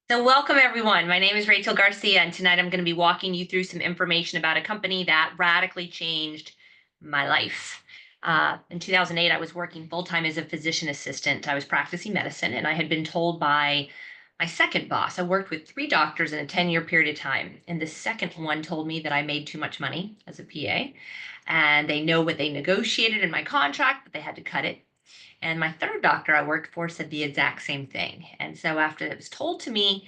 So welcome everyone. My name is Rachel Garcia, and tonight I'm going to be walking you through some information about a company that radically changed my life. In 2008, I was working full-time as a physician assistant. I was practicing medicine, and I had been told by my second boss. I worked with three doctors in a 10-year period of time, and the second one told me that I made too much money as a PA, and they know what they negotiated in my contract, but they had to cut it. And my third doctor I worked for said the exact same thing. And so after it was told to me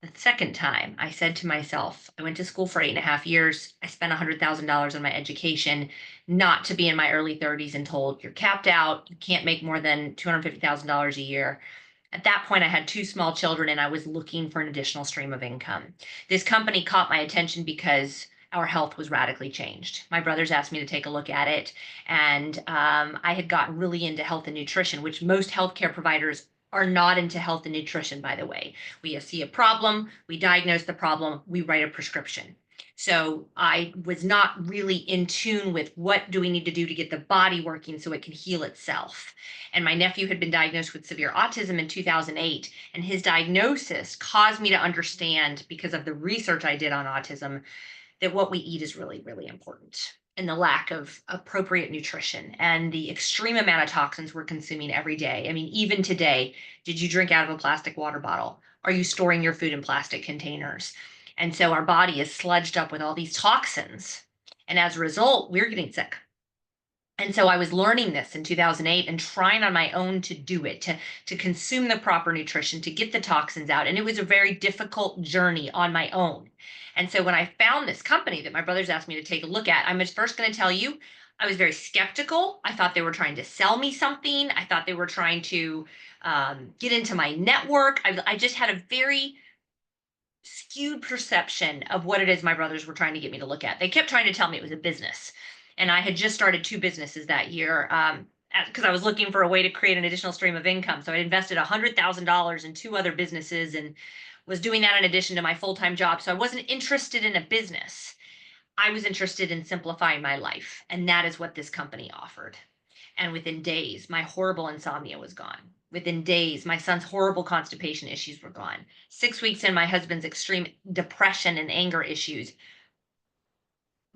the second time, I said to myself, I went to school for 8.5 years. I spent $100,000 on my education, not to be in my early 30s and told you're capped out, you can't make more than $250,000 a year. At that point, I had two small children and I was looking for an additional stream of income. This company caught my attention because our health was radically changed. My brothers asked me to take a look at it, and I had gotten really into health and nutrition, which most healthcare providers are not into health and nutrition, by the way. We see a problem, we diagnose the problem, we write a prescription. So I was not really in tune with what do we need to do to get the body working so it can heal itself. And my nephew had been diagnosed with severe autism in 2008, and his diagnosis caused me to understand, because of the research I did on autism, that what we eat is really, really important, and the lack of appropriate nutrition and the extreme amount of toxins we're consuming every day. I mean, even today, did you drink out of a plastic water bottle? Are you storing your food in plastic containers? And so our body is sludged up with all these toxins. And as a result, we're getting sick. And so I was learning this in 2008 and trying on my own to do it, to consume the proper nutrition, to get the toxins out. And it was a very difficult journey on my own. And so when I found this company that my brothers asked me to take a look at, I'm just first going to tell you, I was very skeptical. I thought they were trying to sell me something. I thought they were trying to get into my network. I just had a very skewed perception of what it is my brothers were trying to get me to look at. They kept trying to tell me it was a business. And I had just started two businesses that year, because I was looking for a way to create an additional stream of income. So I invested $100,000 in two other businesses and was doing that in addition to my full-time job. So I wasn't interested in a business. I was interested in simplifying my life. And that is what this company offered. And within days, my horrible insomnia was gone. Within days, my son's horrible constipation issues were gone. 6 weeks in, my husband's extreme depression and anger issues.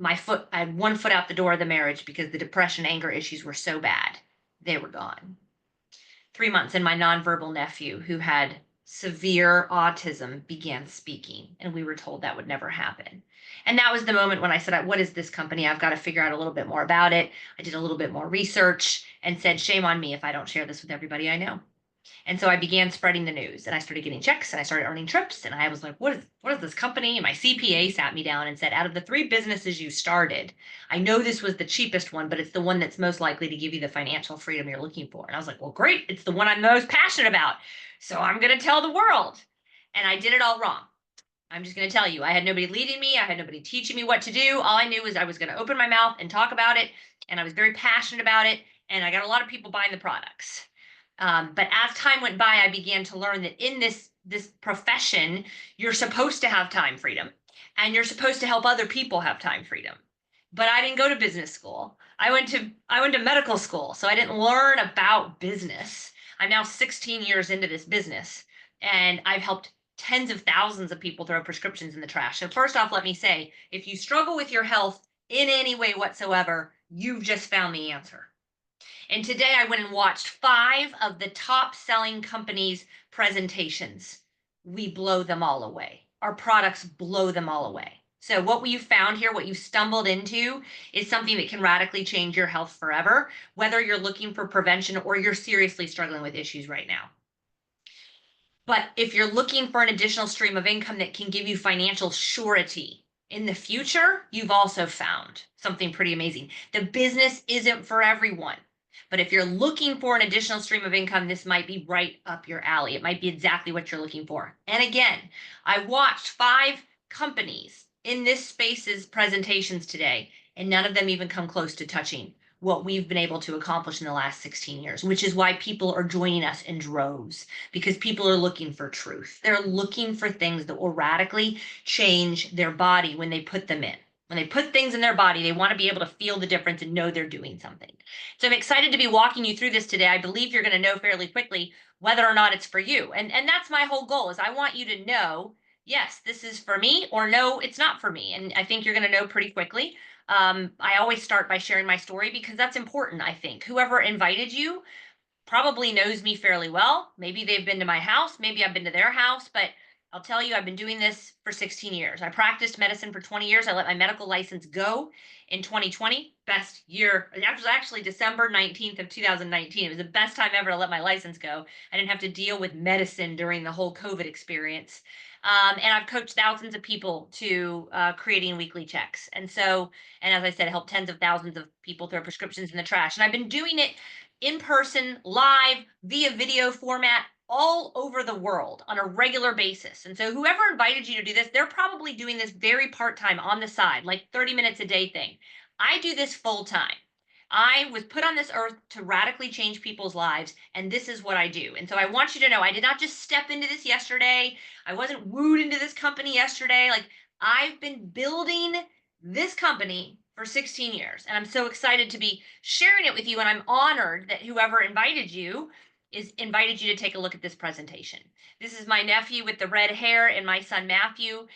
I had one foot out the door of the marriage because the depression, anger issues were so bad. They were gone. 3 months in, my nonverbal nephew, who had severe autism, began speaking, and we were told that would never happen. And that was the moment when I said, what is this company? I've got to figure out a little bit more about it. I did a little bit more research and said, shame on me if I don't share this with everybody I know. And so I began spreading the news, and I started getting checks, and I started earning trips, and I was like, what is this company? And my CPA sat me down and said, out of the three businesses you started, I know this was the cheapest one, but it's the one that's most likely to give you the financial freedom you're looking for. And I was like, well, great. It's the one I'm most passionate about. So I'm going to tell the world. And I did it all wrong. I'm just going to tell you, I had nobody leading me. I had nobody teaching me what to do. All I knew was I was going to open my mouth and talk about it. And I was very passionate about it. And I got a lot of people buying the products. But as time went by, I began to learn that in this profession, you're supposed to have time freedom, and you're supposed to help other people have time freedom. But I didn't go to business school. I went to medical school, so I didn't learn about business. I'm now 16 years into this business, and I've helped tens of thousands of people throw prescriptions in the trash. So first off, let me say, if you struggle with your health in any way whatsoever, you've just found the answer. And today I went and watched 5 of the top selling companies' presentations. We blow them all away. Our products blow them all away. So what you found here, what you stumbled into, is something that can radically change your health forever, whether you're looking for prevention or you're seriously struggling with issues right now. But if you're looking for an additional stream of income that can give you financial surety in the future, you've also found something pretty amazing. The business isn't for everyone. But if you're looking for an additional stream of income, this might be right up your alley. It might be exactly what you're looking for. And again, I watched 5 companies in this space's presentations today, and none of them even come close to touching what we've been able to accomplish in the last 16 years, which is why people are joining us in droves, because people are looking for truth. They're looking for things that will radically change their body when they put them in. When they put things in their body, they want to be able to feel the difference and know they're doing something. So I'm excited to be walking you through this today. I believe you're going to know fairly quickly whether or not it's for you. And that's my whole goal is I want you to know, yes, this is for me, or no, it's not for me. And I think you're going to know pretty quickly. I always start by sharing my story because that's important, I think. Whoever invited you probably knows me fairly well. Maybe they've been to my house, maybe I've been to their house, but I'll tell you, I've been doing this for 16 years. I practiced medicine for 20 years. I let my medical license go in 2020. Best year. It was actually December 19th of 2019. It was the best time ever to let my license go. I didn't have to deal with medicine during the whole COVID experience. And I've coached thousands of people to creating weekly checks. And as I said, helped tens of thousands of people throw prescriptions in the trash. And I've been doing it in person, live, via video format, all over the world on a regular basis. And so whoever invited you to do this, they're probably doing this very part-time on the side, like 30 minutes a day thing. I do this full time. I was put on this earth to radically change people's lives, and this is what I do. And so I want you to know I did not just step into this yesterday. I wasn't wooed into this company yesterday. Like I've been building this company for 16 years, and I'm so excited to be sharing it with you. And I'm honored that whoever invited you is invited you to take a look at this presentation. This is my nephew with the red hair and my son Matthew.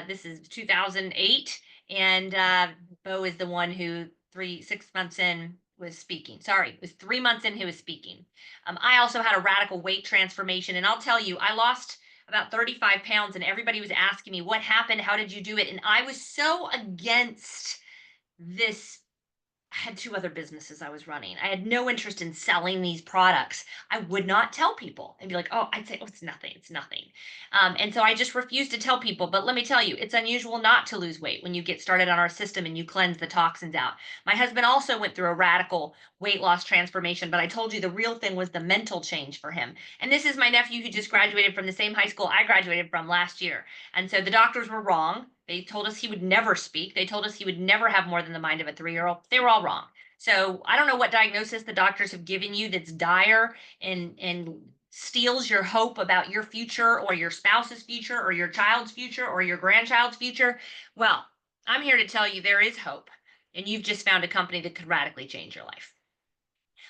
This is 2008, and Bo is the one who 6 months in was speaking. Sorry, it was 3 months in he was speaking. I also had a radical weight transformation, and I'll tell you, I lost about 35 pounds, and everybody was asking me what happened, how did you do it? And I was so against this. I had two other businesses I was running. I had no interest in selling these products. I would not tell people and be like, oh, I'd say, oh, it's nothing. It's nothing. And so I just refused to tell people. But let me tell you, it's unusual not to lose weight when you get started on our system and you cleanse the toxins out. My husband also went through a radical weight loss transformation, but I told you the real thing was the mental change for him. And this is my nephew who just graduated from the same high school I graduated from last year. And so the doctors were wrong. They told us he would never speak. They told us he would never have more than the mind of a 3-year-old. They were all wrong. So I don't know what diagnosis the doctors have given you that's dire and steals your hope about your future or your spouse's future or your child's future or your grandchild's future. Well, I'm here to tell you there is hope, and you've just found a company that could radically change your life.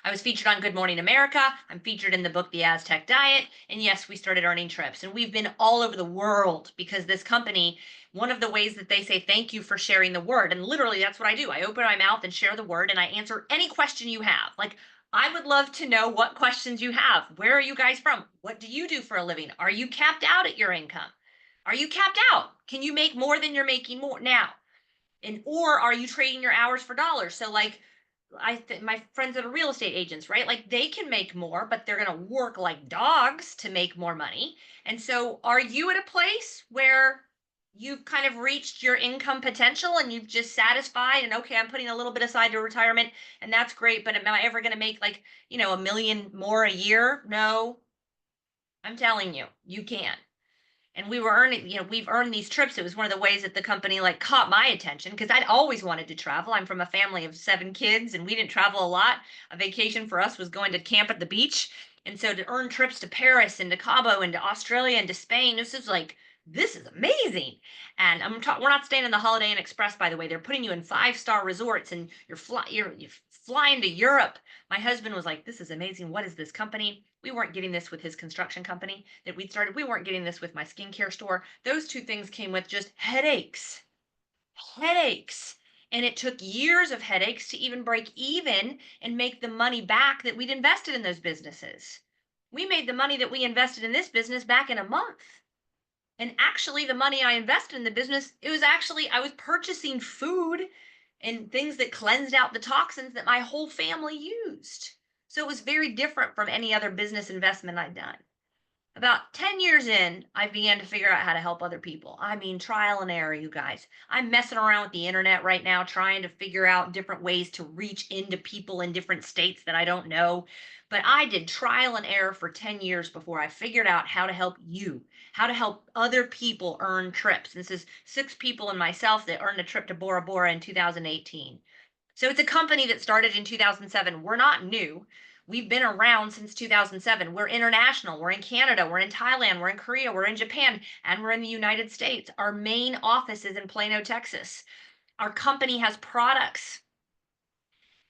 I was featured on Good Morning America. I'm featured in the book The Aztec Diet. And yes, we started earning trips. And we've been all over the world because this company, one of the ways that they say thank you for sharing the word, and literally that's what I do. I open my mouth and share the word and I answer any question you have. Like, I would love to know what questions you have. Where are you guys from? What do you do for a living? Are you capped out at your income? Are you capped out? Can you make more than you're making more now? And or are you trading your hours for dollars? So like my friends that are real estate agents, right? Like they can make more, but they're going to work like dogs to make more money. And so are you at a place where you've kind of reached your income potential and you've just satisfied and okay, I'm putting a little bit aside to retirement and that's great, but am I ever going to make like, $1 million more a year? No. I'm telling you, you can. And we were earning, we've earned these trips. It was one of the ways that the company like caught my attention because I'd always wanted to travel. I'm from a family of 7 kids and we didn't travel a lot. A vacation for us was going to camp at the beach. And so to earn trips to Paris and to Cabo and to Australia and to Spain, this is amazing. And we're not staying in the Holiday Inn Express, by the way. They're putting you in 5-star resorts and you're flying to Europe. My husband was like, this is amazing. What is this company? We weren't getting this with his construction company that we'd started. We weren't getting this with my skincare store. Those two things came with just headaches, headaches. And it took years of headaches to even break even and make the money back that we'd invested in those businesses. We made the money that we invested in this business back in a month. And actually, the money I invested in the business, I was purchasing food and things that cleansed out the toxins that my whole family used. So it was very different from any other business investment I'd done. About 10 years in, I began to figure out how to help other people. I mean, trial and error, you guys. I'm messing around with the internet right now, trying to figure out different ways to reach into people in different states that I don't know. But I did trial and error for 10 years before I figured out how to help you, how to help other people earn trips. This is 6 people and myself that earned a trip to Bora Bora in 2018. So it's a company that started in 2007. We're not new. We've been around since 2007. We're international. We're in Canada. We're in Thailand. We're in Korea. We're in Japan. And we're in the United States. Our main office is in Plano, Texas. Our company has products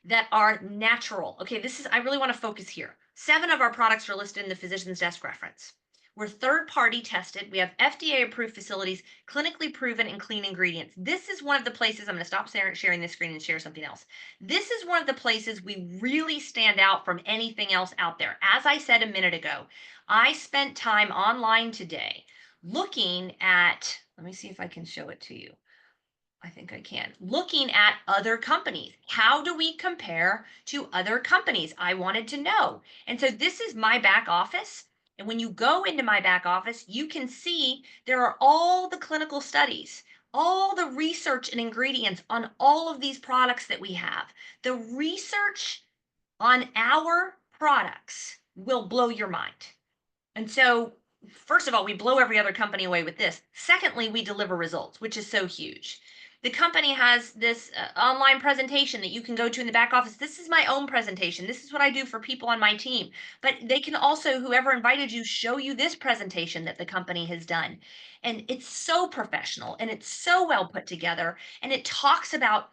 that are natural. Okay, I really want to focus here. 7 of our products are listed in the physician's desk reference. We're third party tested. We have FDA approved facilities, clinically proven and clean ingredients. This is one of the places, I'm going to stop sharing this screen and share something else. This is one of the places we really stand out from anything else out there. As I said a minute ago, I spent time online today looking at, let me see if I can show it to you. I think I can. Looking at other companies. How do we compare to other companies? I wanted to know. And so this is my back office. And when you go into my back office, you can see there are all the clinical studies, all the research and ingredients on all of these products that we have. The research on our products will blow your mind. And so, first of all, we blow every other company away with this. Secondly, we deliver results, which is so huge. The company has this online presentation that you can go to in the back office. This is my own presentation. This is what I do for people on my team. But they can also, whoever invited you, show you this presentation that the company has done. And it's so professional and it's so well put together. And it talks about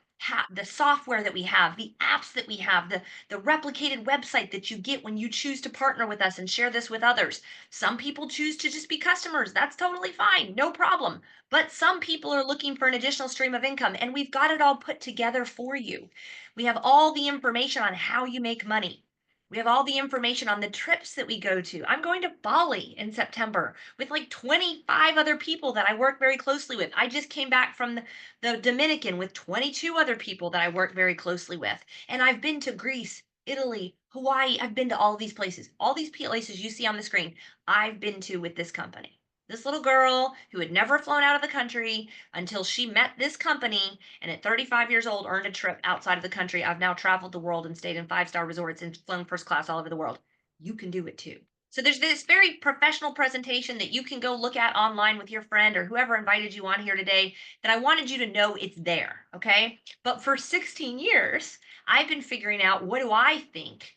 the software that we have, the apps that we have, the replicated website that you get when you choose to partner with us and share this with others. Some people choose to just be customers. That's totally fine, no problem. But some people are looking for an additional stream of income, and we've got it all put together for you. We have all the information on how you make money. We have all the information on the trips that we go to. I'm going to Bali in September with like 25 other people that I work very closely with. I just came back from the Dominican with 22 other people that I work very closely with. And I've been to Greece, Italy, Hawaii. I've been to all these places. All these places you see on the screen, I've been to with this company. This little girl who had never flown out of the country until she met this company, and at 35 years old earned a trip outside of the country. I've now traveled the world and stayed in 5-star resorts and flown first class all over the world. You can do it too. So there's this very professional presentation that you can go look at online with your friend or whoever invited you on here today, that I wanted you to know it's there, okay? But for 16 years, I've been figuring out, what do I think?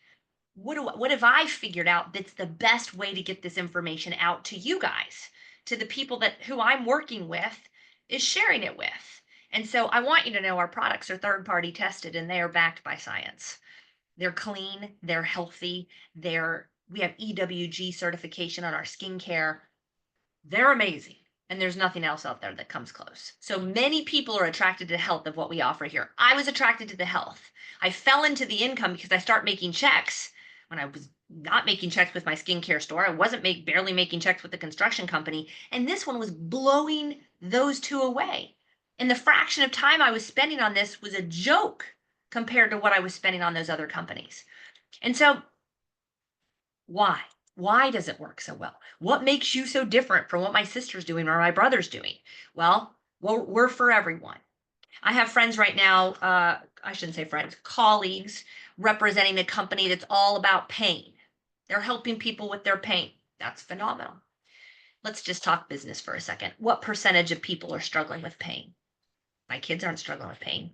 What have I figured out that's the best way to get this information out to you guys, to the people that who I'm working with, is sharing it with. And so I want you to know our products are third party tested and they are backed by science. They're clean, they're healthy, we have EWG certification on our skincare. They're amazing. And there's nothing else out there that comes close. So many people are attracted to the health of what we offer here. I was attracted to the health. I fell into the income because I start making checks when I was not making checks with my skincare store. I wasn't barely making checks with the construction company. And this one was blowing those two away. And the fraction of time I was spending on this was a joke compared to what I was spending on those other companies. And so, why? Why does it work so well? What makes you so different from what my sister's doing or my brother's doing? Well, we're for everyone. I have friends right now, I shouldn't say friends, colleagues representing a company that's all about pain. They're helping people with their pain. That's phenomenal. Let's just talk business for a second. What percentage of people are struggling with pain? My kids aren't struggling with pain.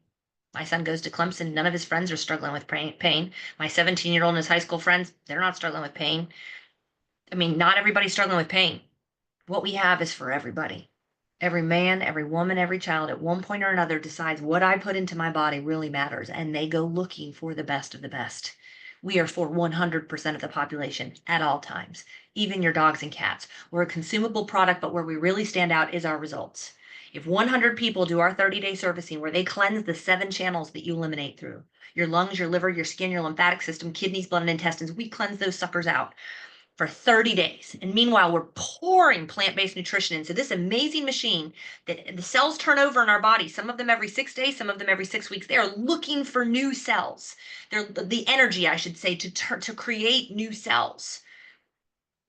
My son goes to Clemson. None of his friends are struggling with pain. My 17-year-old and his high school friends, they're not struggling with pain. I mean, not everybody's struggling with pain. What we have is for everybody. Every man, every woman, every child at one point or another decides what I put into my body really matters, and they go looking for the best of the best. We are for 100% of the population at all times, even your dogs and cats. We're a consumable product, but where we really stand out is our results. If 100 people do our 30-day servicing where they cleanse the 7 channels that you eliminate through your lungs, your liver, your skin, your lymphatic system, kidneys, blood, and intestines, we cleanse those suckers out for 30 days. And meanwhile, we're pouring plant-based nutrition into this amazing machine that the cells turn over in our body, some of them every 6 days, some of them every 6 weeks. They are looking for new cells. They're the energy, I should say, to create new cells.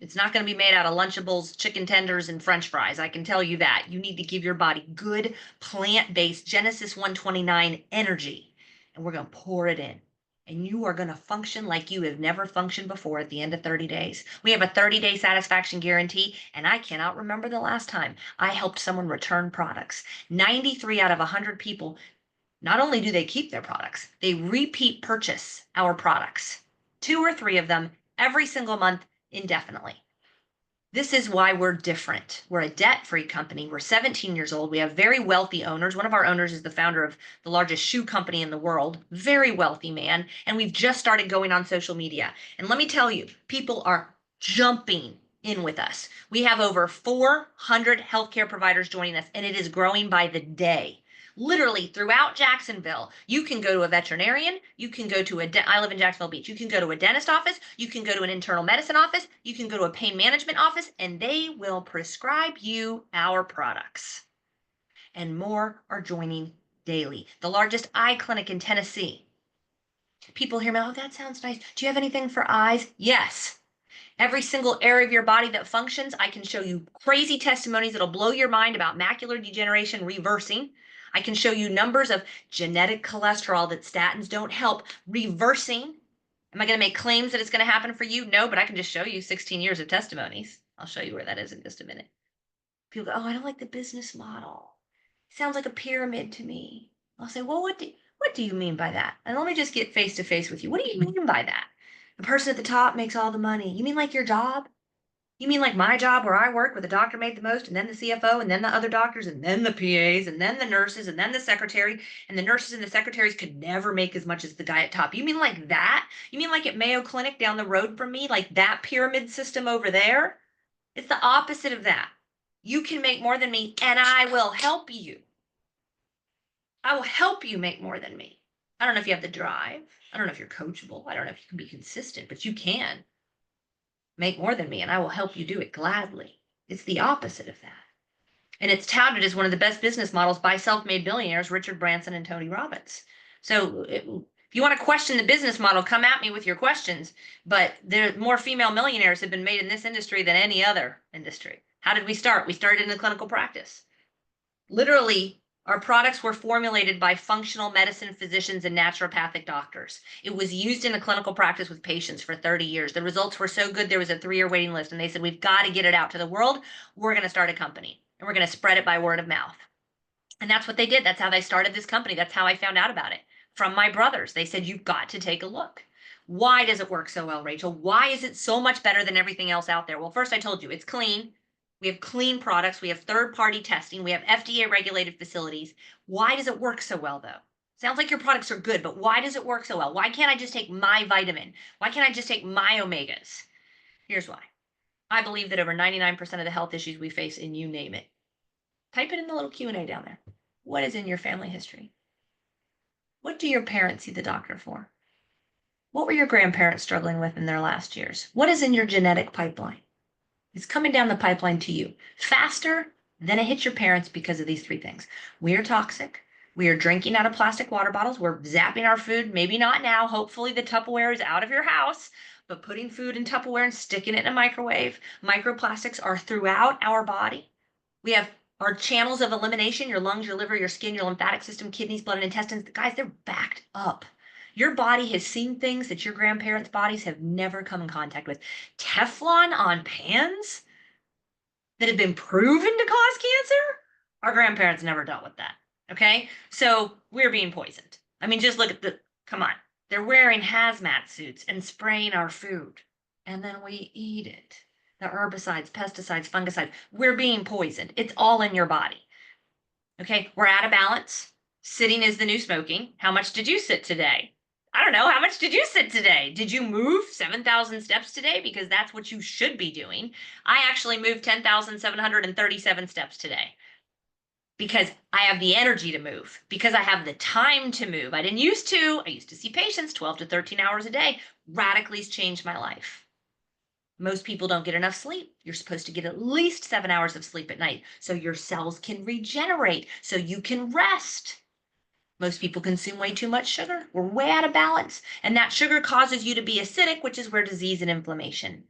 It's not going to be made out of Lunchables, chicken tenders, and French fries. I can tell you that. You need to give your body good plant-based Genesis 129 energy, and we're going to pour it in. And you are going to function like you have never functioned before at the end of 30 days. We have a 30-day satisfaction guarantee, and I cannot remember the last time I helped someone return products. 93 out of 100 people, not only do they keep their products, they repeat purchase our products. 2 or 3 of them every single month indefinitely. This is why we're different. We're a debt-free company. We're 17 years old. We have very wealthy owners. One of our owners is the founder of the largest shoe company in the world, very wealthy man. And we've just started going on social media. And let me tell you, people are jumping in with us. We have over 400 healthcare providers joining us, and it is growing by the day. Literally throughout Jacksonville, you can go to a veterinarian, you can go to I live in Jacksonville Beach, you can go to a dentist office, you can go to an internal medicine office, you can go to a pain management office, and they will prescribe you our products. And more are joining daily. The largest eye clinic in Tennessee. People hear me, oh, that sounds nice. Do you have anything for eyes? Yes. Every single area of your body that functions, I can show you crazy testimonies that'll blow your mind about macular degeneration reversing. I can show you numbers of genetic cholesterol that statins don't help reversing. Am I going to make claims that it's going to happen for you? No, but I can just show you 16 years of testimonies. I'll show you where that is in just a minute. People go, oh, I don't like the business model. It sounds like a pyramid to me. I'll say, well, what do you mean by that? And let me just get face to face with you. What do you mean by that? The person at the top makes all the money. You mean like your job? You mean like my job where I work where the doctor made the most, and then the CFO, and then the other doctors, and then the PAs, and then the nurses, and then the secretary, and the nurses and the secretaries could never make as much as the guy at top. You mean like that? You mean like at Mayo Clinic down the road from me, like that pyramid system over there? It's the opposite of that. You can make more than me, and I will help you. I will help you make more than me. I don't know if you have the drive. I don't know if you're coachable. I don't know if you can be consistent, but you can make more than me, and I will help you do it gladly. It's the opposite of that. And it's touted as one of the best business models by self-made billionaires, Richard Branson and Tony Robbins. So if you want to question the business model, come at me with your questions. But there more female millionaires have been made in this industry than any other industry. How did we start? We started in the clinical practice. Literally, our products were formulated by functional medicine physicians and naturopathic doctors. It was used in a clinical practice with patients for 30 years. The results were so good, there was a 3-year waiting list, and they said, we've got to get it out to the world. We're going to start a company, and we're going to spread it by word of mouth. And that's what they did. That's how they started this company. That's how I found out about it. From my brothers. They said, you've got to take a look. Why does it work so well, Rachel? Why is it so much better than everything else out there? Well, first I told you, it's clean. We have clean products. We have third-party testing. We have FDA-regulated facilities. Why does it work so well, though? Sounds like your products are good, but why does it work so well? Why can't I just take my vitamin? Why can't I just take my omegas? Here's why. I believe that over 99% of the health issues we face, and you name it, type it in the little Q&A down there. What is in your family history? What do your parents see the doctor for? What were your grandparents struggling with in their last years? What is in your genetic pipeline? It's coming down the pipeline to you faster than it hits your parents because of these 3 things. We are toxic. We are drinking out of plastic water bottles. We're zapping our food. Maybe not now. Hopefully the Tupperware is out of your house, but putting food in Tupperware and sticking it in a microwave. Microplastics are throughout our body. We have our channels of elimination, your lungs, your liver, your skin, your lymphatic system, kidneys, blood, and intestines. Guys, they're backed up. Your body has seen things that your grandparents' bodies have never come in contact with. Teflon on pans that have been proven to cause cancer? Our grandparents never dealt with that. Okay? So we're being poisoned. I mean, just look at come on. They're wearing hazmat suits and spraying our food. And then we eat it. The herbicides, pesticides, fungicides. We're being poisoned. It's all in your body. Okay? We're out of balance. Sitting is the new smoking. How much did you sit today? I don't know. How much did you sit today? Did you move 7,000 steps today? Because that's what you should be doing. I actually moved 10,737 steps today because I have the energy to move, because I have the time to move. I used to see patients 12 to 13 hours a day. Radically changed my life. Most people don't get enough sleep. You're supposed to get at least 7 hours of sleep at night so your cells can regenerate, so you can rest. Most people consume way too much sugar. We're way out of balance. And that sugar causes you to be acidic, which is where disease and inflammation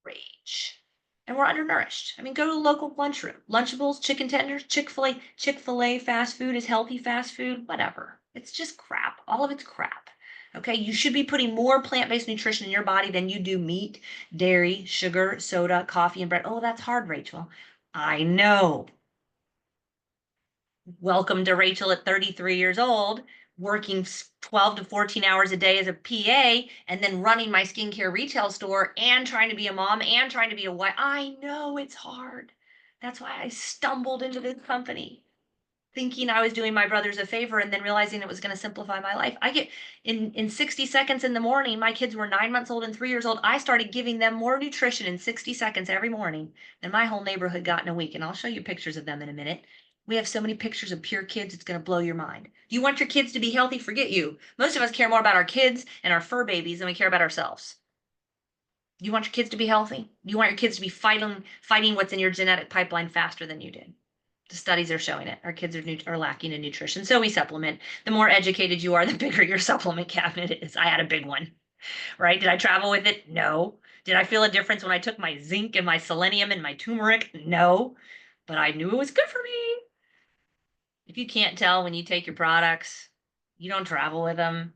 rage. And we're undernourished. I mean, go to the local lunchroom. Lunchables, chicken tenders, Chick-fil-A. Chick-fil-A fast food is healthy fast food, whatever. It's just crap. All of it's crap. Okay, you should be putting more plant-based nutrition in your body than you do meat, dairy, sugar, soda, coffee, and bread. Oh, that's hard, Rachel. I know. Welcome to Rachel at 33 years old, working 12 to 14 hours a day as a PA and then running my skincare retail store and trying to be a mom and trying to be a wife. I know it's hard. That's why I stumbled into this company thinking I was doing my brothers a favor and then realizing it was going to simplify my life. I get in 60 seconds in the morning, my kids were 9 months old and 3 years old. I started giving them more nutrition in 60 seconds every morning than my whole neighborhood got in a week. And I'll show you pictures of them in a minute. We have so many pictures of pure kids, it's going to blow your mind. Do you want your kids to be healthy? Forget you. Most of us care more about our kids and our fur babies than we care about ourselves. You want your kids to be healthy? You want your kids to be fighting what's in your genetic pipeline faster than you did. The studies are showing it. Our kids are lacking in nutrition, so we supplement. The more educated you are, the bigger your supplement cabinet is. I had a big one, right? Did I travel with it? No. Did I feel a difference when I took my zinc and my selenium and my turmeric? No. But I knew it was good for me. If you can't tell when you take your products, you don't travel with them,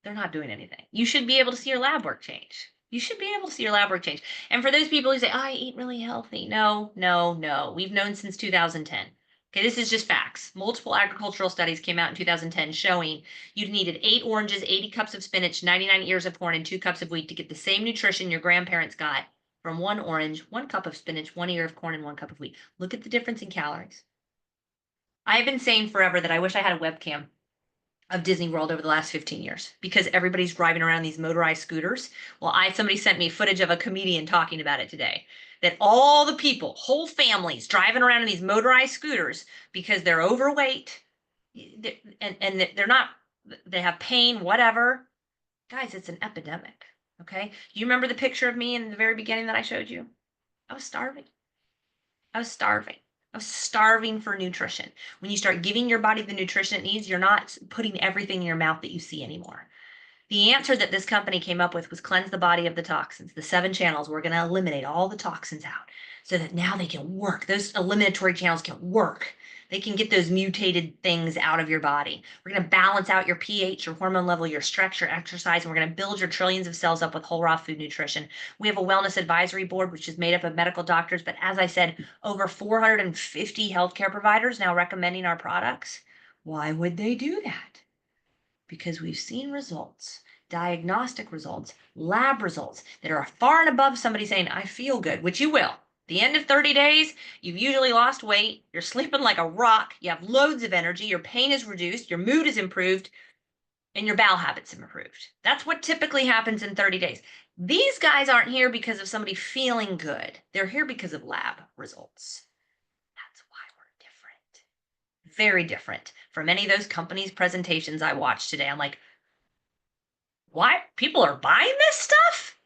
they're not doing anything. You should be able to see your lab work change. You should be able to see your lab work change. And for those people who say, oh, I eat really healthy. No, no, no. We've known since 2010. Okay, this is just facts. Multiple agricultural studies came out in 2010 showing you needed 8 oranges, 80 cups of spinach, 99 ears of corn, and 2 cups of wheat to get the same nutrition your grandparents got from 1 orange, 1 cup of spinach, 1 ear of corn, and 1 cup of wheat. Look at the difference in calories. I've been saying forever that I wish I had a webcam of Disney World over the last 15 years because everybody's driving around these motorized scooters. Well, somebody sent me footage of a comedian talking about it today. That all the people, whole families driving around in these motorized scooters because they're overweight and they're not, they have pain, whatever. Guys, it's an epidemic. Okay. Do you remember the picture of me in the very beginning that I showed you? I was starving. I was starving. I was starving for nutrition. When you start giving your body the nutrition it needs, you're not putting everything in your mouth that you see anymore. The answer that this company came up with was cleanse the body of the toxins. The 7 channels, we're going to eliminate all the toxins out so that now they can work. Those eliminatory channels can work. They can get those mutated things out of your body. We're going to balance out your pH, your hormone level, your stretch, your exercise, and we're going to build your trillions of cells up with whole raw food nutrition. We have a wellness advisory board, which is made up of medical doctors, but as I said, over 450 healthcare providers now recommending our products. Why would they do that? Because we've seen results, diagnostic results, lab results that are far and above somebody saying, I feel good, which you will. The end of 30 days, you've usually lost weight, you're sleeping like a rock, you have loads of energy, your pain is reduced, your mood is improved, and your bowel habits have improved. That's what typically happens in 30 days. These guys aren't here because of somebody feeling good. They're here because of lab results. That's why we're different. Very different from any of those companies' presentations I watched today. I'm like, why people are buying this stuff?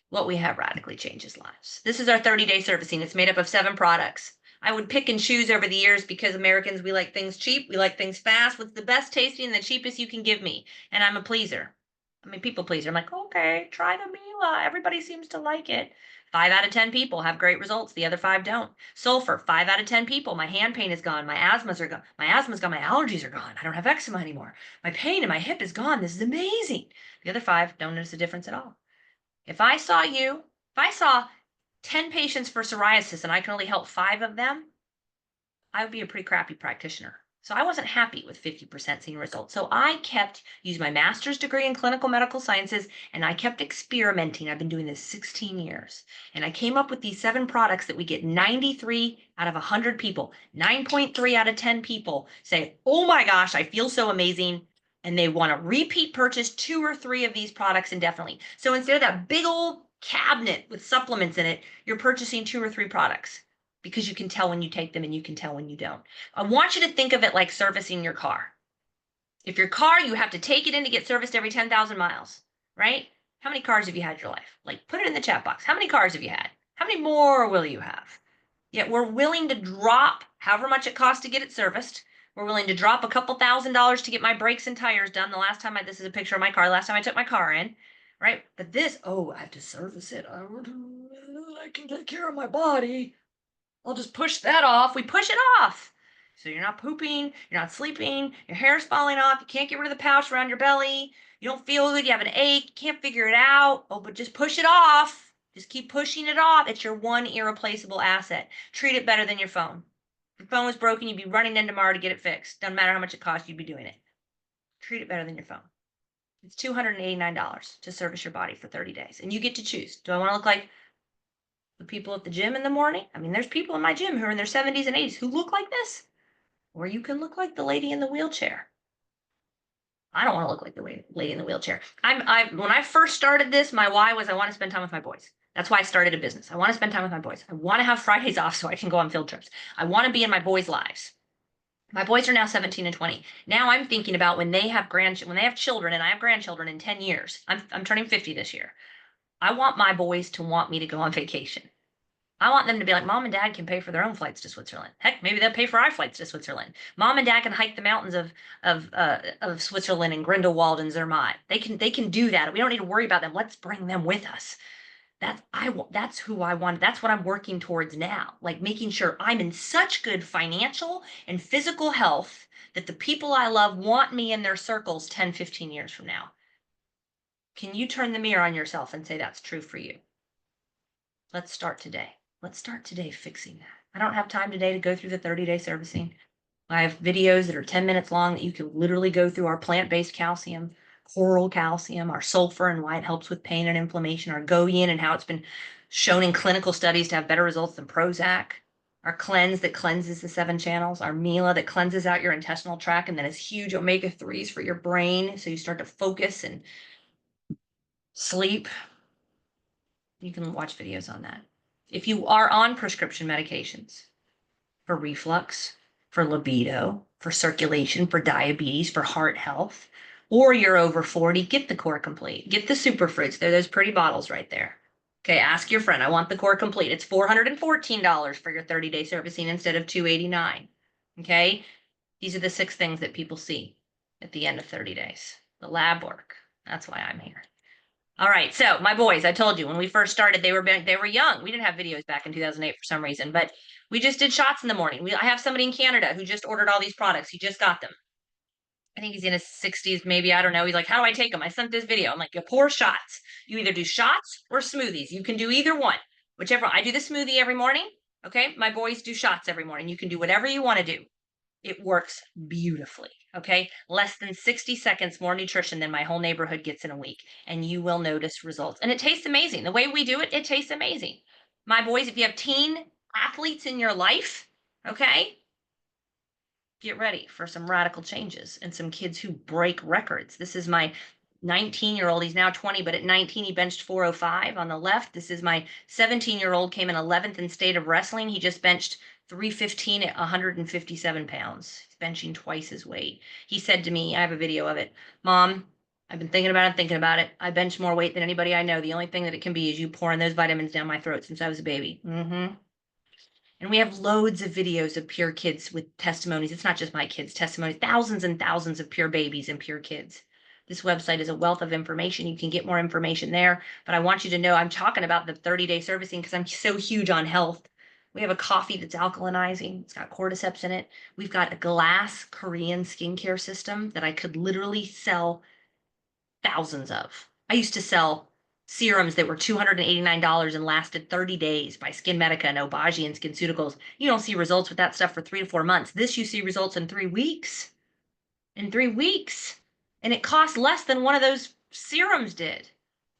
What we have radically changes lives. This is our 30-day servicing. It's made up of 7 products. I would pick and choose over the years because Americans, we like things cheap. We like things fast. What's the best tasting and the cheapest you can give me? And I'm a pleaser. I mean, people pleaser. I'm like, okay, try the Mila. Everybody seems to like it. 5 out of 10 people have great results. The other 5 don't. Sulfur, 5 out of 10 people. My hand pain is gone. My asthma's are gone. My asthma's gone. My allergies are gone. I don't have eczema anymore. My pain in my hip is gone. This is amazing. The other 5 don't notice a difference at all. If I saw 10 patients for psoriasis and I can only help 5 of them, I would be a pretty crappy practitioner. So I wasn't happy with 50% seeing results. So I kept using my master's degree in clinical medical sciences and I kept experimenting. I've been doing this 16 years. And I came up with these 7 products that we get 93 out of 100 people, 9.3 out of 10 people say, oh my gosh, I feel so amazing. And they want to repeat purchase 2 or 3 of these products indefinitely. So instead of that big old cabinet with supplements in it, you're purchasing 2 or 3 products because you can tell when you take them and you can tell when you don't. I want you to think of it like servicing your car. If your car, you have to take it in to get serviced every 10,000 miles, right? How many cars have you had in your life? Like, put it in the chat box. How many cars have you had? How many more will you have? Yet we're willing to drop however much it costs to get it serviced. We're willing to drop a couple $1,000s to get my brakes and tires done. The last time this is a picture of my car, last time I took my car in, right? But this, oh, I have to service it. I can take care of my body. I'll just push that off. We push it off. So you're not pooping, you're not sleeping, your hair's falling off, you can't get rid of the pouch around your belly, you don't feel good, you have an ache, you can't figure it out. Oh, but just push it off. Just keep pushing it off. It's your one irreplaceable asset. Treat it better than your phone. If your phone was broken, you'd be running in tomorrow to get it fixed. Doesn't matter how much it costs, you'd be doing it. treat it better than your phone. It's $289 to service your body for 30 days. And you get to choose. Do I want to look like the people at the gym in the morning? I mean, there's people in my gym who are in their 70s and 80s who look like this. Or you can look like the lady in the wheelchair. I don't want to look like the lady in the wheelchair. When I first started this, my why was I want to spend time with my boys. That's why I started a business. I want to spend time with my boys. I want to have Fridays off so I can go on field trips. I want to be in my boys' lives. My boys are now 17 and 20. Now I'm thinking about when they have children and I have grandchildren in 10 years. I'm turning 50 this year. I want my boys to want me to go on vacation. I want them to be like, Mom and Dad can pay for their own flights to Switzerland. Heck, maybe they'll pay for our flights to Switzerland. Mom and Dad can hike the mountains of Switzerland and Grindelwald and Zermatt. They can do that. We don't need to worry about them. Let's bring them with us. That's who I want. That's what I'm working towards now. Like making sure I'm in such good financial and physical health that the people I love want me in their circles 10, 15 years from now. Can you turn the mirror on yourself and say that's true for you? Let's start today. Let's start today fixing that. I don't have time today to go through the 30-day servicing. I have videos that are 10 minutes long that you can literally go through our plant-based calcium, coral calcium, our sulfur and why it helps with pain and inflammation, our Goian and how it's been shown in clinical studies to have better results than Prozac, our cleanse that cleanses the 7 channels, our Mila that cleanses out your intestinal tract and then is huge omega-3s for your brain so you start to focus and sleep. You can watch videos on that. If you are on prescription medications for reflux, for libido, for circulation, for diabetes, for heart health, or you're over 40, get the Core Complete. Get the super fruits. They're those pretty bottles right there. Okay, ask your friend. I want the Core Complete. It's $414 for your 30-day servicing instead of $289. Okay, these are the 6 things that people see at the end of 30 days. The lab work. That's why I'm here. All right, so my boys, I told you when we first started, they were young. We didn't have videos back in 2008 for some reason, but we just did shots in the morning. I have somebody in Canada who just ordered all these products. He just got them. I think he's in his 60s, maybe. I don't know. He's like, how do I take them? I sent this video. I'm like, you pour shots. You either do shots or smoothies. You can do either one, whichever. I do the smoothie every morning. Okay, my boys do shots every morning. You can do whatever you want to do. It works beautifully. Okay. Less than 60 seconds more nutrition than my whole neighborhood gets in a week. And you will notice results. And it tastes amazing. The way we do it, it tastes amazing. My boys, if you have teen athletes in your life, okay, get ready for some radical changes and some kids who break records. This is my 19-year-old. He's now 20, but at 19, he benched 405 on the left. This is my 17-year-old, came in 11th in state of wrestling. He just benched 315 at 157 pounds. He's benching twice his weight. He said to me, I have a video of it, Mom, I've been thinking about it. I bench more weight than anybody I know. The only thing that it can be is you pouring those vitamins down my throat since I was a baby. And we have loads of videos of pure kids with testimonies. It's not just my kids' testimonies, thousands and thousands of pure babies and pure kids. This website is a wealth of information. You can get more information there. But I want you to know I'm talking about the 30-day servicing because I'm so huge on health. We have a coffee that's alkalinizing. It's got cordyceps in it. We've got a glass Korean skincare system that I could literally sell thousands of. I used to sell serums that were $289 and lasted 30 days by SkinMedica and Obagi and SkinCeuticals. You don't see results with that stuff for 3 to 4 months. This you see results in 3 weeks. In 3 weeks. And it costs less than one of those serums did.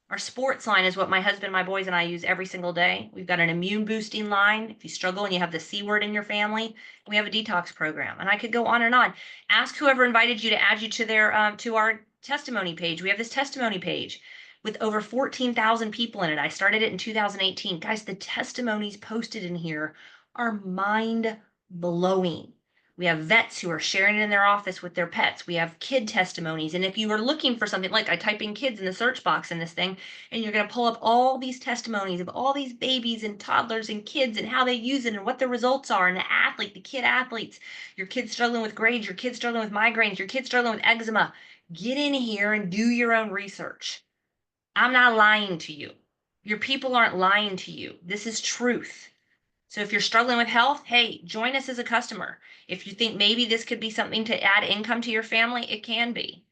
Our sports line is what my husband, my boys, and I use every single day. We've got an immune boosting line. If you struggle and you have the C word in your family, we have a detox program. And I could go on and on. Ask whoever invited you to add you to their to our testimony page. We have this testimony page with over 14,000 people in it. I started it in 2018. Guys, the testimonies posted in here are mind blowing. We have vets who are sharing it in their office with their pets. We have kid testimonies. And if you are looking for something, like I type in kids in the search box in this thing, and you're going to pull up all these testimonies of all these babies and toddlers and kids and how they use it and what the results are, and the kid athletes, your kids struggling with grades, your kids struggling with migraines, your kids struggling with eczema. Get in here and do your own research. I'm not lying to you. Your people aren't lying to you. This is truth. So if you're struggling with health, hey, join us as a customer. If you think maybe this could be something to add income to your family, it can be.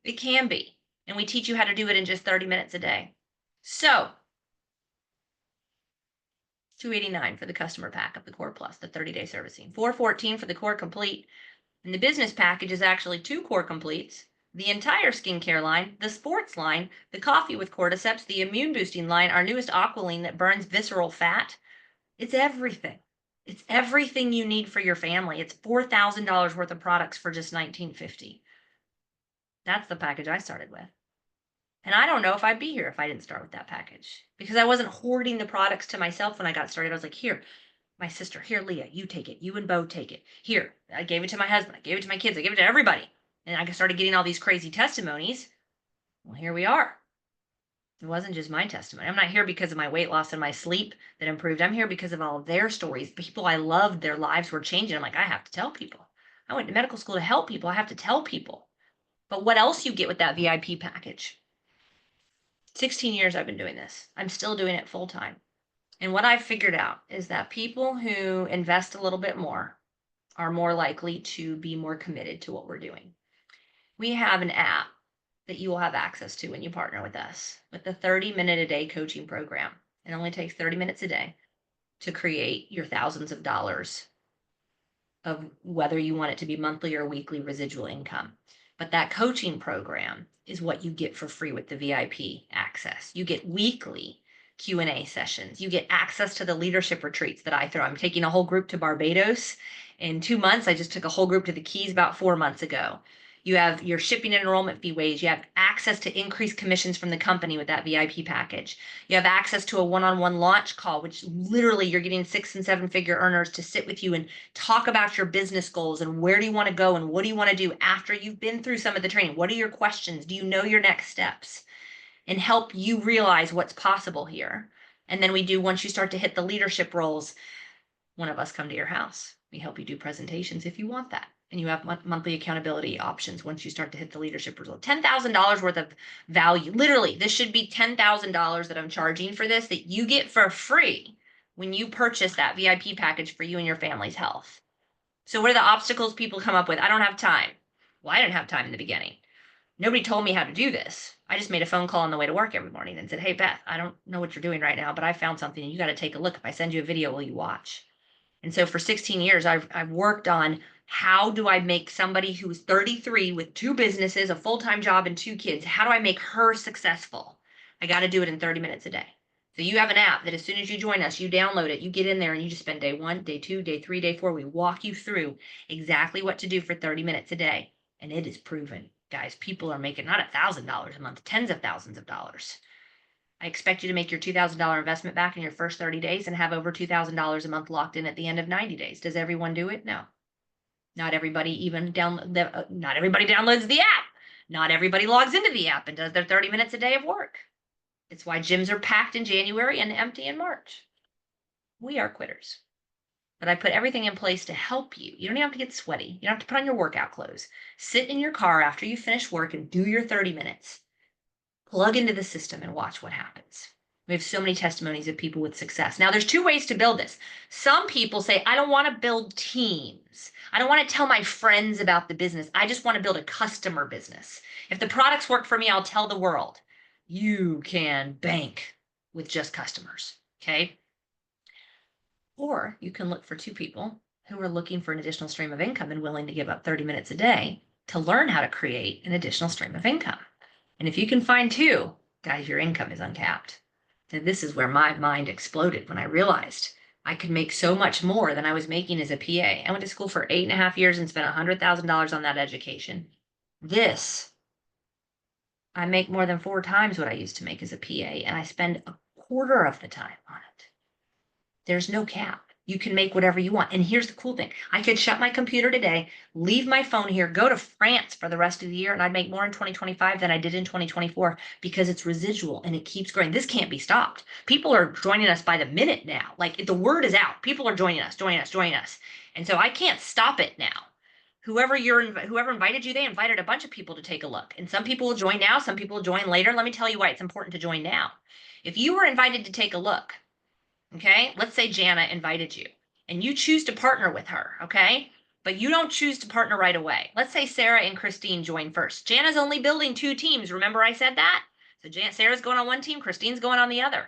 It can be. And we teach you how to do it in just 30 minutes a day. So $289 for the customer pack of the Core Plus, the 30-day servicing. $414 for the Core Complete. And the business package is actually 2 Core Completes, the entire skincare line, the sports line, the coffee with cordyceps, the immune boosting line, our newest Aqualine that burns visceral fat. It's everything. It's everything you need for your family. It's $4,000 worth of products for just $19.50. That's the package I started with. And I don't know if I'd be here if I didn't start with that package, because I wasn't hoarding the products to myself when I got started. I was like, here, my sister, here, Leah, you take it. You and Bo take it. Here, I gave it to my husband. I gave it to my kids. I gave it to everybody. And I started getting all these crazy testimonies. Well, here we are. It wasn't just my testimony. I'm not here because of my weight loss and my sleep that improved. I'm here because of all of their stories. People I loved, their lives were changing. I'm like, I have to tell people. I went to medical school to help people. I have to tell people. But what else you get with that VIP package? 16 years I've been doing this. I'm still doing it full time. And what I've figured out is that people who invest a little bit more are more likely to be more committed to what we're doing. We have an app that you will have access to when you partner with us with the 30-minute-a-day coaching program. It only takes 30 minutes a day to create your thousands of dollars of whether you want it to be monthly or weekly residual income. But that coaching program is what you get for free with the VIP access. You get weekly Q&A sessions. You get access to the leadership retreats that I throw. I'm taking a whole group to Barbados in 2 months. I just took a whole group to the Keys about 4 months ago. You have your shipping and enrollment fee waived. You have access to increased commissions from the company with that VIP package. You have access to a one-on-one launch call, which literally you're getting 6 and 7 figure earners to sit with you and talk about your business goals and where do you want to go and what do you want to do after you've been through some of the training. What are your questions? Do you know your next steps? And help you realize what's possible here. And then we do, once you start to hit the leadership roles, one of us come to your house. We help you do presentations if you want that. And you have monthly accountability options once you start to hit the leadership result. $10,000 worth of value. Literally, this should be $10,000 that I'm charging for this that you get for free when you purchase that VIP package for you and your family's health. So what are the obstacles people come up with? I don't have time. Well, I didn't have time in the beginning. Nobody told me how to do this. I just made a phone call on the way to work every morning and said, hey, Beth, I don't know what you're doing right now, but I found something and you got to take a look. If I send you a video, will you watch? And so for 16 years, I've worked on how do I make somebody who's 33 with 2 businesses, a full-time job, and 2 kids, how do I make her successful? I got to do it in 30 minutes a day. So you have an app that as soon as you join us, you download it, you get in there and you just spend day 1, day 2, day 3, day 4. We walk you through exactly what to do for 30 minutes a day. And it is proven. Guys, people are making not $1,000 a month, tens of thousands of dollars. I expect you to make your $2,000 investment back in your first 30 days and have over $2,000 a month locked in at the end of 90 days. Does everyone do it? No. Not everybody not everybody downloads the app. Not everybody logs into the app and does their 30 minutes a day of work. It's why gyms are packed in January and empty in March. We are quitters. But I put everything in place to help you. You don't even have to get sweaty. You don't have to put on your workout clothes. Sit in your car after you finish work and do your 30 minutes. Plug into the system and watch what happens. We have so many testimonies of people with success. Now, there's 2 ways to build this. Some people say, I don't want to build teams. I don't want to tell my friends about the business. I just want to build a customer business. If the products work for me, I'll tell the world. You can bank with just customers, okay? Or you can look for 2 people who are looking for an additional stream of income and willing to give up 30 minutes a day to learn how to create an additional stream of income. And if you can find 2, guys, your income is uncapped. And this is where my mind exploded when I realized I could make so much more than I was making as a PA. I went to school for 8.5 years and spent $100,000 on that education. This, I make more than 4 times what I used to make as a PA, and I spend a quarter of the time on it. There's no cap. You can make whatever you want. And here's the cool thing. I could shut my computer today, leave my phone here, go to France for the rest of the year, and I'd make more in 2025 than I did in 2024 because it's residual and it keeps growing. This can't be stopped. People are joining us by the minute now. Like the word is out. People are joining us. And so I can't stop it now. Whoever invited you, they invited a bunch of people to take a look. And some people will join now, some people will join later. Let me tell you why it's important to join now. If you were invited to take a look, okay, let's say Jana invited you and you choose to partner with her, okay, but you don't choose to partner right away. Let's say Sarah and Christine join first. Jana's only building 2 teams. Remember I said that? So Sarah's going on one team, Christine's going on the other.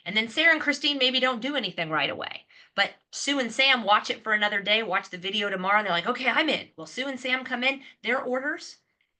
And then Sarah and Christine maybe don't do anything right away. But Sue and Sam watch it for another day, watch the video tomorrow, and they're like, okay, I'm in. Well, Sue and Sam come in, their orders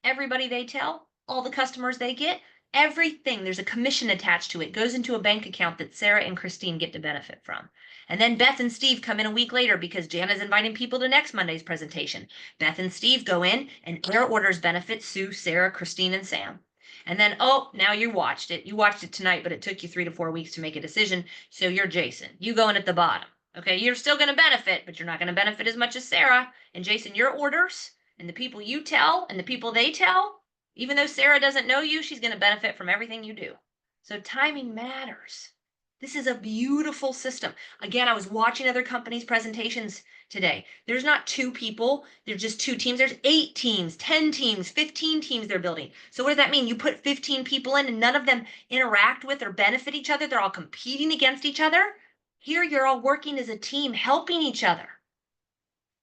everybody they tell, all the customers they get, everything, there's a commission attached to it, goes into a bank account that Sarah and Christine get to benefit from. And then Beth and Steve come in a week later because Jana's inviting people to next Monday's presentation. Beth and Steve go in and their orders benefit Sue, Sarah, Christine, and Sam. And then, oh, now you watched it. You watched it tonight, but it took you 3 to 4 weeks to make a decision. So you're Jason. You go in at the bottom. Okay, you're still going to benefit, but you're not going to benefit as much as Sarah. And Jason, your orders and the people you tell and the people they tell, even though Sarah doesn't know you, she's going to benefit from everything you do. So timing matters. This is a beautiful system. Again, I was watching other companies' presentations today. There's not 2 people. There's just 2 teams. There's 8 teams, 10 teams, 15 teams they're building. So what does that mean? You put 15 people in and none of them interact with or benefit each other. They're all competing against each other. Here, you're all working as a team, helping each other.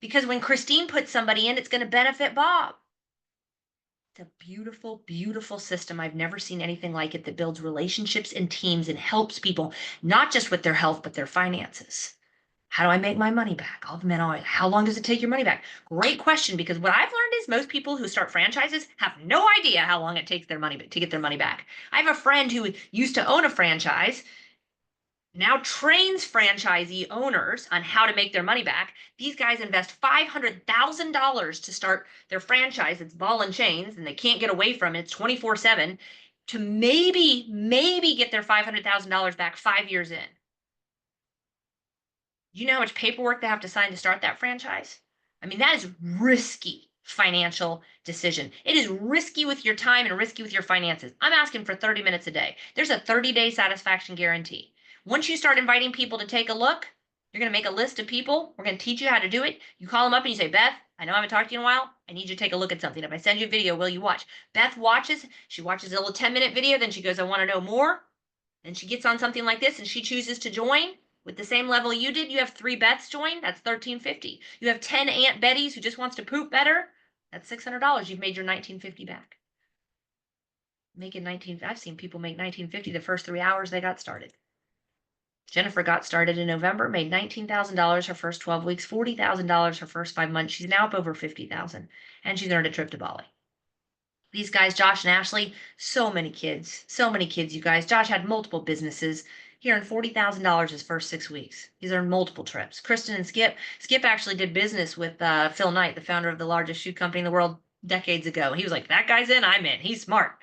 Because when Christine puts somebody in, it's going to benefit Bob. It's a beautiful, beautiful system. I've never seen anything like it that builds relationships and teams and helps people, not just with their health, but their finances. How do I make my money back? All the men always, how long does it take your money back? Great question, because what I've learned is most people who start franchises have no idea how long it takes their money to get their money back. I have a friend who used to own a franchise, now trains franchisee owners on how to make their money back. These guys invest $500,000 to start their franchise. It's ball and chains, and they can't get away from it. It's 24/7 to maybe get their $500,000 back 5 years in. You know how much paperwork they have to sign to start that franchise? I mean, that is risky financial decision. It is risky with your time and risky with your finances. I'm asking for 30 minutes a day. There's a 30-day satisfaction guarantee. Once you start inviting people to take a look, you're going to make a list of people. We're going to teach you how to do it. You call them up and you say, Beth, I know I haven't talked to you in a while. I need you to take a look at something. If I send you a video, will you watch? Beth watches. She watches a little 10-minute video. Then she goes, I want to know more. Then she gets on something like this and she chooses to join. With the same level you did, you have 3 Beths join. That's $1,350. You have 10 Aunt Bettys who just wants to poop better. That's $600. You've made your $1,950 back. I've seen people make $1,950 the first 3 hours they got started. Jennifer got started in November, made $19,000 her first 12 weeks, $40,000 her first 5 months. She's now up over $50,000, and she's earned a trip to Bali. These guys, Josh and Ashley, so many kids, you guys. Josh had multiple businesses. He earned $40,000 his first 6 weeks. He's earned multiple trips. Kristen and Skip. Skip actually did business with Phil Knight, the founder of the largest shoe company in the world decades ago. He was like, that guy's in, I'm in. He's smart.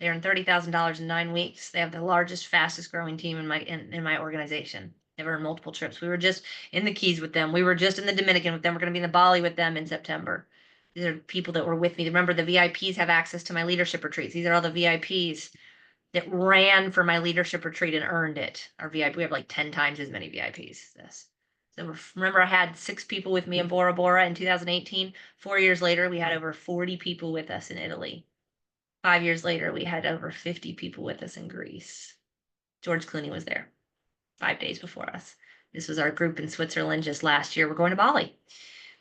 They earned $30,000 in 9 weeks. They have the largest, fastest growing team in my organization. They've earned multiple trips. We were just in the Keys with them. We were just in the Dominican with them. We're going to be in the Bali with them in September. These are people that were with me. Remember, the VIPs have access to my leadership retreats. These are all the VIPs that ran for my leadership retreat and earned it. Our VIP, we have like 10 times as many VIPs as this. So remember, I had 6 people with me in Bora Bora in 2018. 4 years later, we had over 40 people with us in Italy. 5 years later, we had over 50 people with us in Greece. George Clooney was there 5 days before us. This was our group in Switzerland just last year. We're going to Bali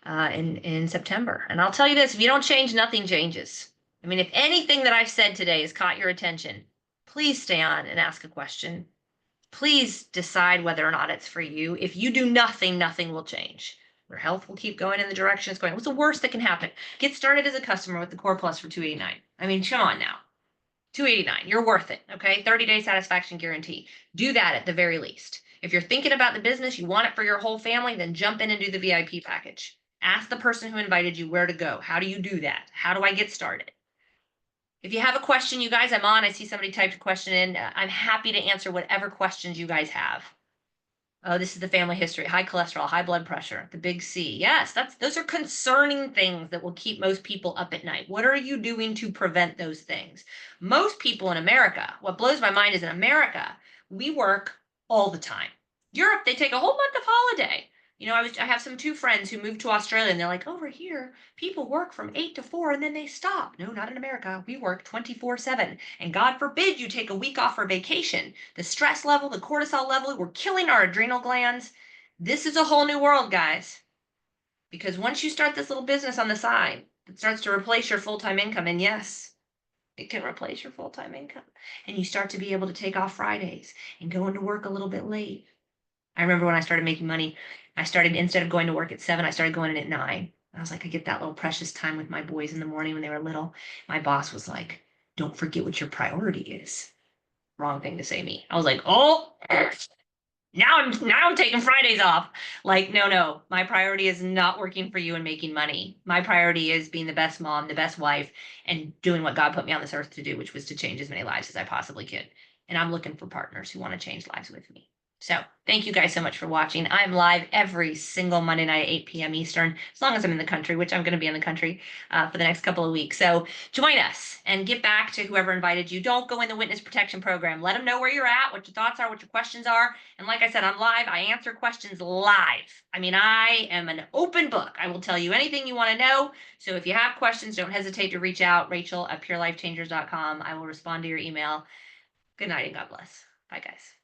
in September. And I'll tell you this, if you don't change, nothing changes. I mean, if anything that I've said today has caught your attention, please stay on and ask a question. Please decide whether or not it's for you. If you do nothing, nothing will change. Your health will keep going in the direction it's going. What's the worst that can happen? Get started as a customer with the Core Plus for $289. I mean, come on now. $289. You're worth it. Okay. 30-day satisfaction guarantee. Do that at the very least. If you're thinking about the business, you want it for your whole family, then jump in and do the VIP package. Ask the person who invited you where to go. How do you do that? How do I get started? If you have a question, you guys, I'm on. I see somebody typed a question in. I'm happy to answer whatever questions you guys have. Oh, this is the family history, high cholesterol, high blood pressure, the big C. Yes, those are concerning things that will keep most people up at night. What are you doing to prevent those things? Most people in America, what blows my mind is in America, we work all the time. Europe, they take a whole month of holiday. You know, I have 2 friends who moved to Australia and they're like, over here, people work from 8 to 4 and then they stop. No, not in America. We work 24/7. And God forbid you take a week off for vacation. The stress level, the cortisol level, we're killing our adrenal glands. This is a whole new world, guys. Because once you start this little business on the side, it starts to replace your full-time income. And yes, it can replace your full-time income. And you start to be able to take off Fridays and go into work a little bit late. I remember when I started making money, I started, instead of going to work at 7, I started going in at 9. I was like, I get that little precious time with my boys in the morning when they were little. My boss was like, don't forget what your priority is. Wrong thing to say to me. I was like, oh, now I'm taking Fridays off. Like, no. My priority is not working for you and making money. My priority is being the best mom, the best wife, and doing what God put me on this earth to do, which was to change as many lives as I possibly could. And I'm looking for partners who want to change lives with me. So thank you guys so much for watching. I'm live every single Monday night at 8 p.m. Eastern, as long as I'm in the country, which I'm going to be in the country for the next couple of weeks. So join us and give back to whoever invited you. Don't go in the witness protection program. Let them know where you're at, what your thoughts are, what your questions are. And like I said, I'm live. I answer questions live. I mean, I am an open book. I will tell you anything you want to know. So if you have questions, don't hesitate to reach out. Rachel at purelifechangers.com. I will respond to your email. Good night and God bless. Bye, guys.